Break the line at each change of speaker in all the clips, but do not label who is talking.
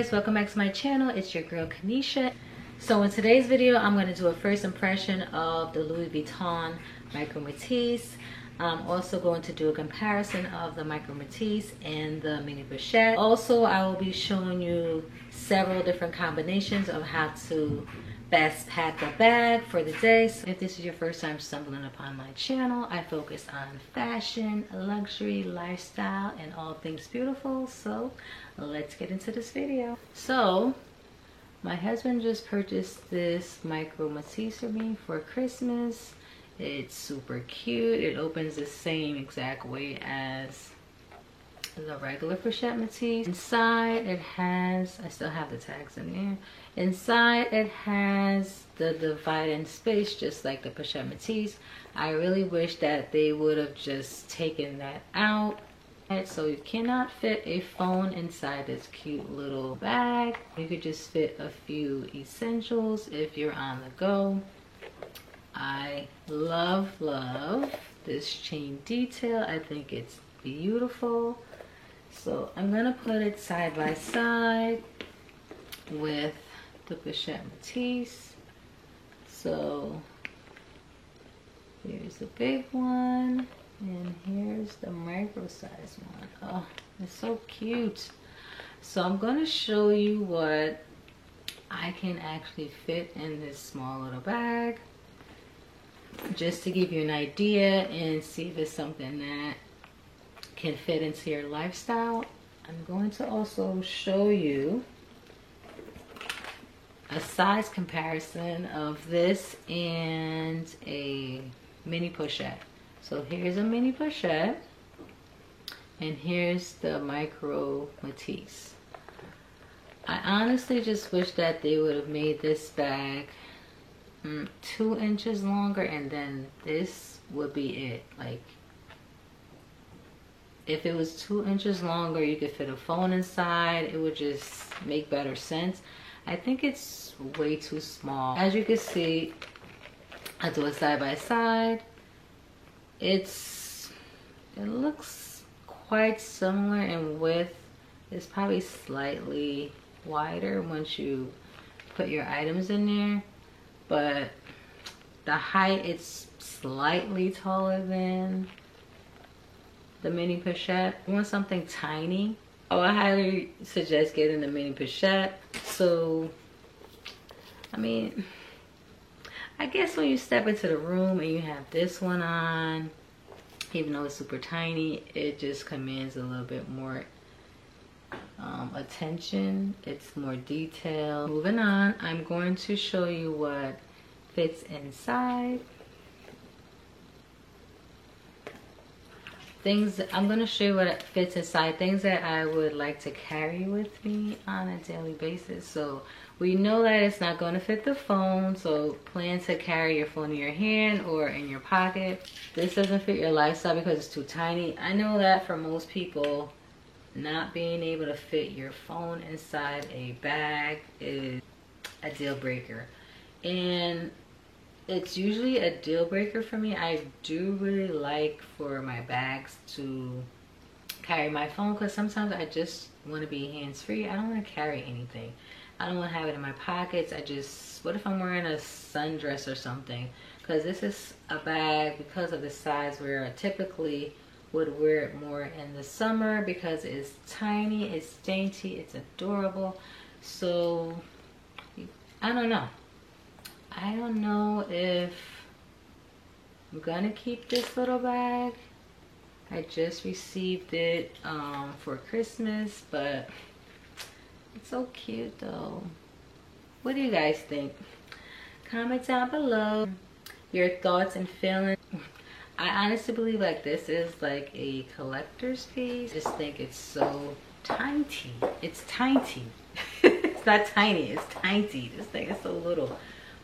guys, welcome back to my channel. It's your girl Kanisha. So in today's video I'm going to do a first impression of the Louis Vuitton Micro Métis. I'm also going to do a comparison of the Micro Métis and the Mini Pochette. Also, I will be showing you several different combinations of how to best pack a bag for the day. So if this is your first time stumbling upon my channel, I focus on fashion, luxury, lifestyle, and all things beautiful. So let's get into this video. So my husband just purchased this Micro Métis for me for Christmas. It's super cute. It opens the same exact way as the regular Pochette Métis. Inside it has, I still have the tags in there. Inside it has the dividing space just like the Pochette Métis. I really wish that they would have just taken that out. So you cannot fit a phone inside this cute little bag. You could just fit a few essentials if you're on the go. I love this chain detail. I think it's beautiful. So I'm gonna put it side by side with the Pochette Métis. So here's the big one and here's the micro size one. Oh, it's so cute. So I'm gonna show you what I can actually fit in this small little bag, just to give you an idea and see if it's something that can fit into your lifestyle. I'm going to also show you a size comparison of this and a Mini Pochette. So here's a Mini Pochette and here's the Micro Métis. I honestly just wish that they would have made this bag 2 inches longer, and then this would be it. Like, if it was 2 inches longer, you could fit a phone inside. It would just make better sense. I think it's way too small. As you can see, I'll do it side by side. It looks quite similar in width. It's probably slightly wider once you put your items in there, but the height, it's slightly taller than the Mini Pochette. You want something tiny? Oh, I highly suggest getting the Mini Pochette. So, I mean, I guess when you step into the room and you have this one on, even though it's super tiny, it just commands a little bit more attention. It's more detailed. Moving on, I'm going to show you what fits inside. I'm going to show you what fits inside, things that I would like to carry with me on a daily basis. So we know that it's not going to fit the phone, so plan to carry your phone in your hand or in your pocket. This doesn't fit your lifestyle because it's too tiny. I know that for most people, not being able to fit your phone inside a bag is a deal breaker. And it's usually a deal breaker for me. I do really like for my bags to carry my phone, because sometimes I just want to be hands-free. I don't want to carry anything. I don't want to have it in my pockets. What if I'm wearing a sundress or something? Because this is a bag, because of the size, where I typically would wear it more in the summer because it's tiny, it's dainty, it's adorable. So I don't know. I don't know if I'm gonna keep this little bag. I just received it for Christmas, but it's so cute though. What do you guys think? Comment down below your thoughts and feelings. I honestly believe like this is like a collector's piece. I just think it's so tiny. It's tiny. It's not tiny, it's tiny. This thing is so little.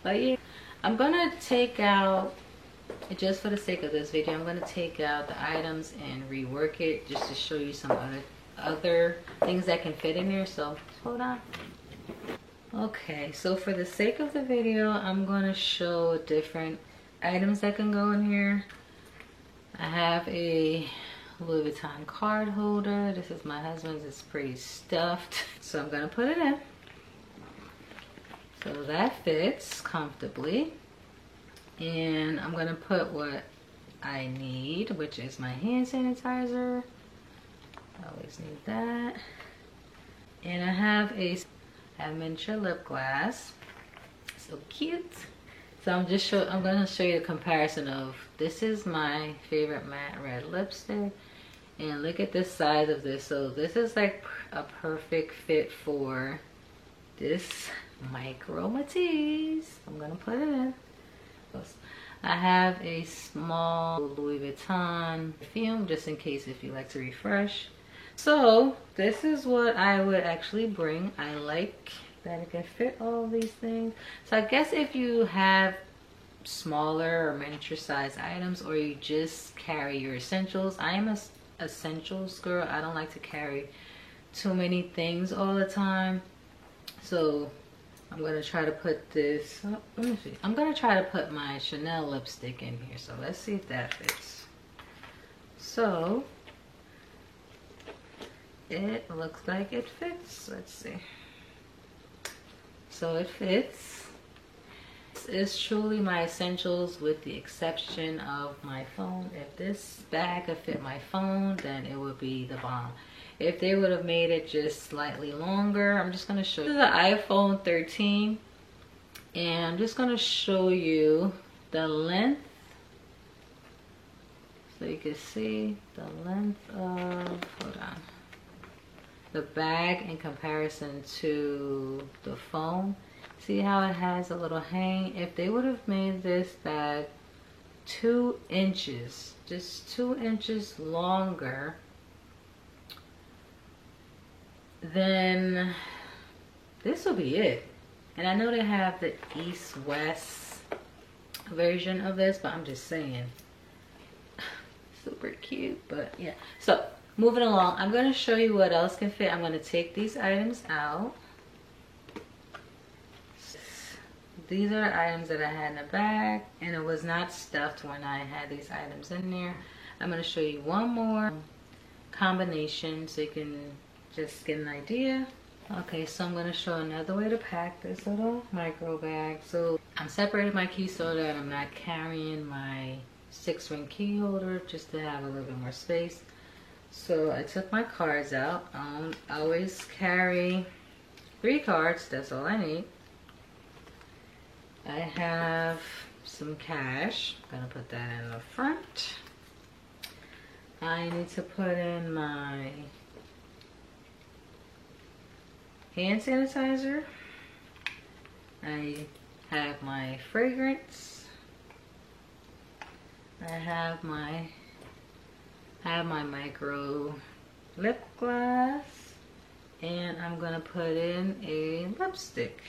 But yeah, I'm gonna take out, just for the sake of this video, I'm gonna take out the items and rework it just to show you some other things that can fit in there. So hold on. Okay, so for the sake of the video, I'm gonna show different items that can go in here. I have a Louis Vuitton card holder. This is my husband's. It's pretty stuffed. So I'm gonna put it in. So that fits comfortably. And I'm gonna put what I need, which is my hand sanitizer. I always need that. And I have a miniature lip gloss. So cute. So I'm gonna show you a comparison of, this is my favorite matte red lipstick. And look at the size of this. So this is like a perfect fit for this Micro Matisse. I'm gonna put it in. I have a small Louis Vuitton perfume, just in case if you like to refresh. So this is what I would actually bring. I like that it can fit all of these things. So I guess if you have smaller or miniature size items, or you just carry your essentials. I am a essentials girl. I don't like to carry too many things all the time. So I'm gonna try to put this, let me see. I'm gonna try to put my Chanel lipstick in here. So let's see if that fits. So it looks like it fits. Let's see. So it fits. This is truly my essentials with the exception of my phone. If this bag could fit my phone, then it would be the bomb. If they would have made it just slightly longer, I'm just gonna show you. This is the iPhone 13, and I'm just gonna show you the length, so you can see the length of, hold on, the bag in comparison to the phone. See how it has a little hang? If they would have made this bag 2 inches, just 2 inches longer, then this will be it. And I know they have the east-west version of this, but I'm just saying, super cute. But yeah, so moving along, I'm going to show you what else can fit. I'm going to take these items out. These are the items that I had in the bag, and it was not stuffed when I had these items in there. I'm going to show you one more combination so you can just get an idea. Okay, so I'm going to show another way to pack this little micro bag. So I'm separating my keys so that I'm not carrying my 6-ring key holder, just to have a little bit more space. So I took my cards out. I always carry 3 cards, that's all I need. I have some cash. I'm gonna put that in the front. I need to put in my hand sanitizer. I have my fragrance. I have my micro lip gloss, and I'm gonna put in a lipstick.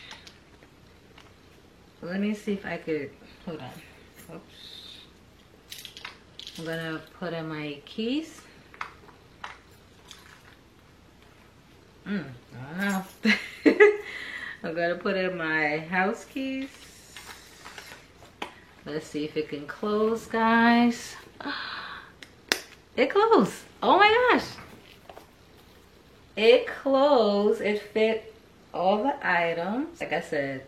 Let me see if I could, hold on, oops. I'm gonna put in my keys. I don't know. I'm gonna put in my house keys. Let's see if it can close, guys. It closed. Oh my gosh. It closed. It fit all the items. Like I said,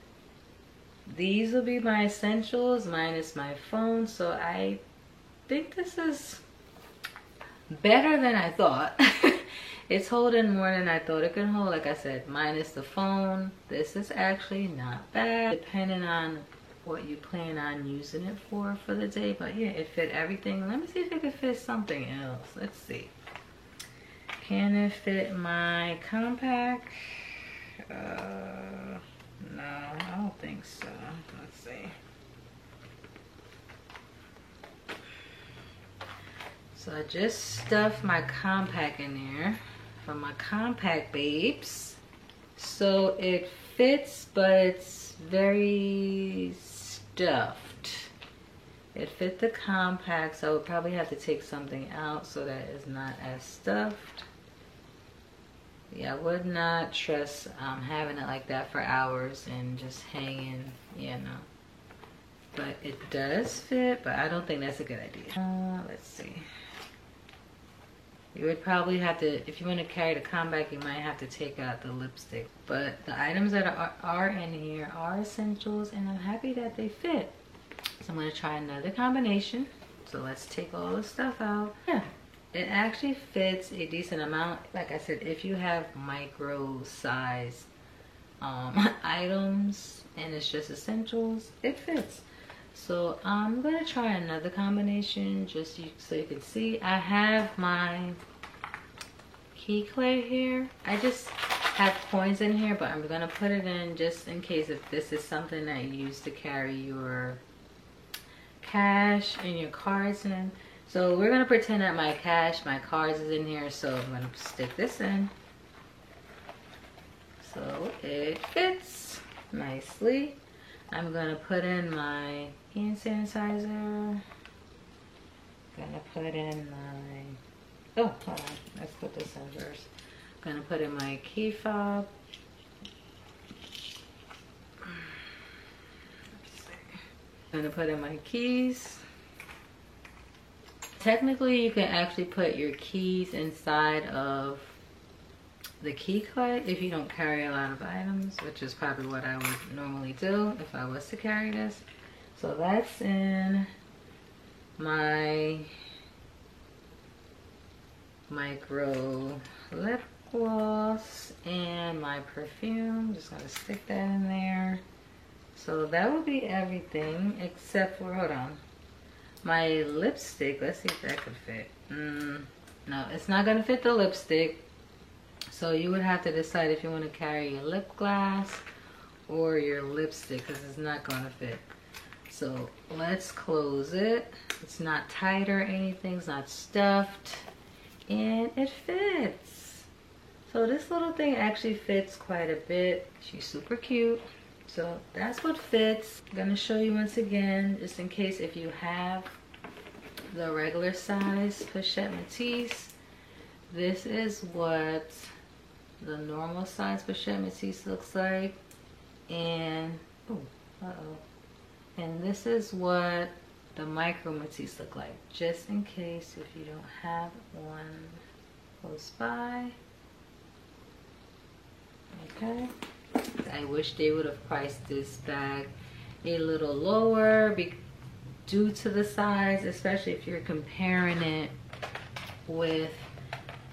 these will be my essentials minus my phone. So I think this is better than I thought. It's holding more than I thought it could hold. Like I said, minus the phone, this is actually not bad, depending on what you plan on using it for the day. But yeah, it fit everything. Let me see if it can fit something else. Let's see. Can it fit my compact? No, I don't think so. Let's see. So I just stuffed my compact in there for my compact babes. So it fits, but it's very stuffed. It fit the compact, so I would probably have to take something out so that it's not as stuffed. Yeah, I would not trust having it like that for hours and just hanging, you know. But it does fit, but I don't think that's a good idea. Let's see. You would probably have to, if you want to carry the compact, you might have to take out the lipstick. But the items that are in here are essentials, and I'm happy that they fit. So I'm going to try another combination. So let's take all the stuff out. Yeah, it actually fits a decent amount. Like I said, if you have micro size items and it's just essentials, it fits. So I'm going to try another combination just so you can see. I have my key clay here. I just have coins in here, but I'm going to put it in just in case if this is something that you use to carry your cash and your cards in. So we're going to pretend that my cash, my cards is in here. So I'm going to stick this in. So it fits nicely. I'm going to put in my hand sanitizer. Gonna put in my, oh, hold on, let's put this in first. Gonna put in my key fob. Gonna put in my keys. Technically, you can actually put your keys inside of the key clay if you don't carry a lot of items, which is probably what I would normally do if I was to carry this. So that's in my micro lip gloss and my perfume. Just gonna stick that in there. So that will be everything except for, hold on, my lipstick. Let's see if that could fit. No, it's not gonna fit the lipstick. So you would have to decide if you want to carry your lip gloss or your lipstick, because it's not gonna fit. So let's close it. It's not tight or anything, it's not stuffed, and it fits. So this little thing actually fits quite a bit. She's super cute. So that's what fits. I'm gonna show you once again, just in case if you have the regular size Pochette Métis. This is what the normal size Pochette Métis looks like. And, oh, uh-oh. And this is what the micro Métis look like, just in case if you don't have one close by. Okay. I wish they would have priced this bag a little lower due to the size, especially if you're comparing it with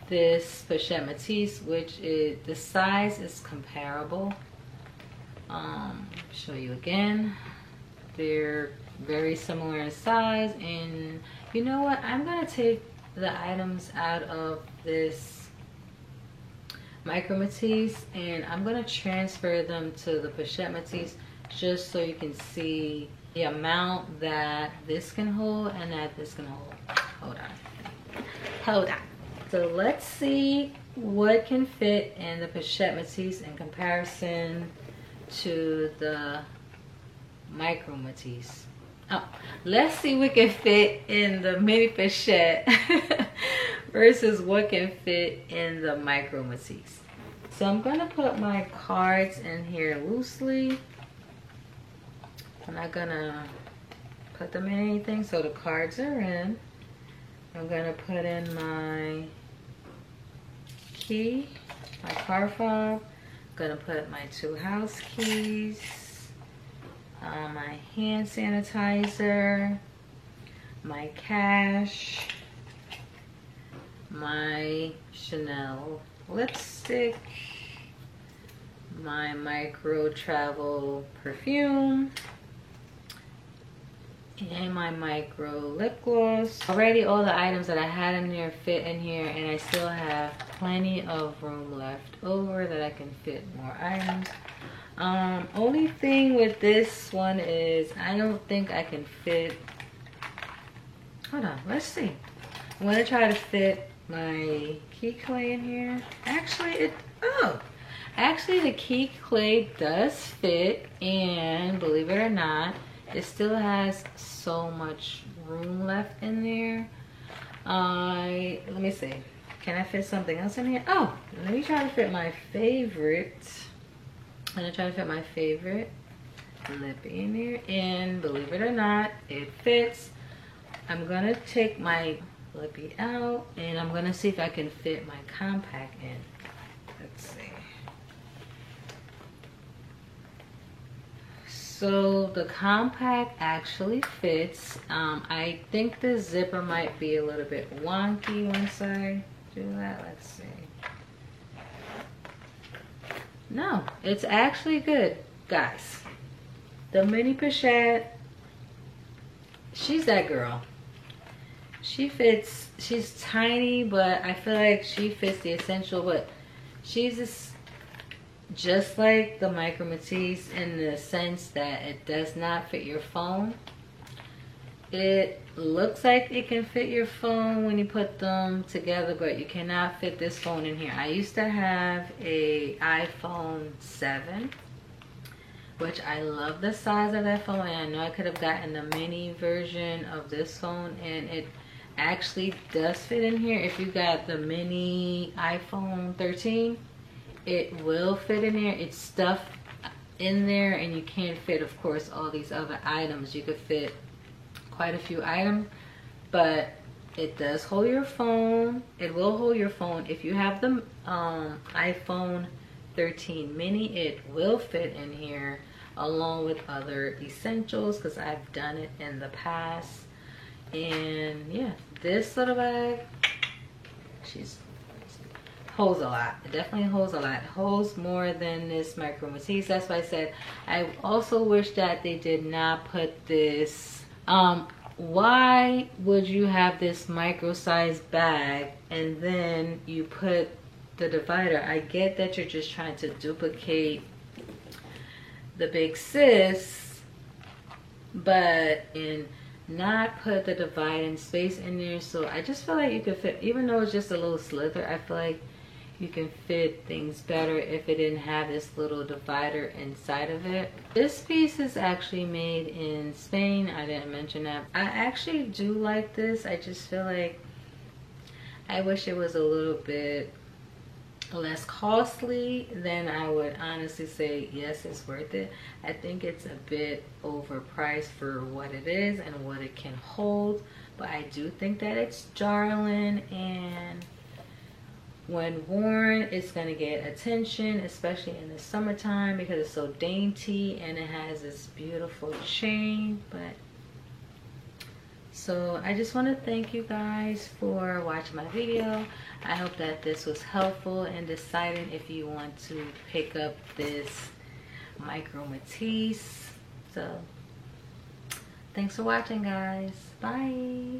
this Pochette Métis, which is, the size is comparable. Show you again. They're very similar in size, and you know what? I'm gonna take the items out of this micro Métis and I'm gonna transfer them to the Pochette Métis just so you can see the amount that this can hold and that this can hold. Hold on. So let's see what can fit in the Pochette Métis in comparison to the micro Métis. Oh, let's see what can fit in the mini Pochette versus what can fit in the micro Métis. So I'm gonna put my cards in here loosely. I'm not gonna put them in anything, so the cards are in. I'm gonna put in my key, my car fob. I'm gonna put my 2 house keys, my hand sanitizer, my cash, my Chanel lipstick, my micro travel perfume, and my micro lip gloss. Already all the items that I had in there fit in here, and I still have plenty of room left over that I can fit more items. Only thing with this one is I don't think I can fit, hold on, let's see. I'm gonna try to fit my key clay in here. Actually actually the key clay does fit, and believe it or not, it still has so much room left in there. Let me see, can I fit something else in here? Oh, let me try to fit my favorite. I'm gonna try to fit my favorite lip in there, and believe it or not, it fits. I'm gonna take my Let me out, and I'm gonna see if I can fit my compact in. Let's see. So the compact actually fits. I think the zipper might be a little bit wonky once I do that. Let's see. No, it's actually good, guys. The mini pochette, she's that girl. She fits. She's tiny, but I feel like she fits the essential. But she's just like the Micro Matisse in the sense that it does not fit your phone. It looks like it can fit your phone when you put them together, but you cannot fit this phone in here. I used to have a iPhone 7, which I love the size of that phone, and I know I could have gotten the mini version of this phone, and it actually does fit in here. If you got the mini iPhone 13, it will fit in there. It's stuffed in there, and you can't fit, of course, all these other items. You could fit quite a few items, but it does hold your phone. It will hold your phone. If you have the iPhone 13 mini, it will fit in here along with other essentials, because I've done it in the past. And yeah, this little bag, she's holds a lot. It definitely holds a lot. It holds more than this Micro Matisse. That's why I said I also wish that they did not put this. Why would you have this micro size bag and then you put the divider? I get that you're just trying to duplicate the Big Sis, but not put the dividing space in there. So I just feel like you could fit, even though it's just a little slither, I feel like you can fit things better if it didn't have this little divider inside of it. This piece is actually made in Spain. I didn't mention that. I actually do like this. I just feel like I wish it was a little bit less costly. Then I would honestly say yes, it's worth it. I think it's a bit overpriced for what it is and what it can hold, but I do think that it's darling, and when worn, it's gonna get attention, especially in the summertime, because it's so dainty and it has this beautiful chain. But so I just want to thank you guys for watching my video. I hope that this was helpful in deciding if you want to pick up this Micro Matisse. So thanks for watching, guys. Bye.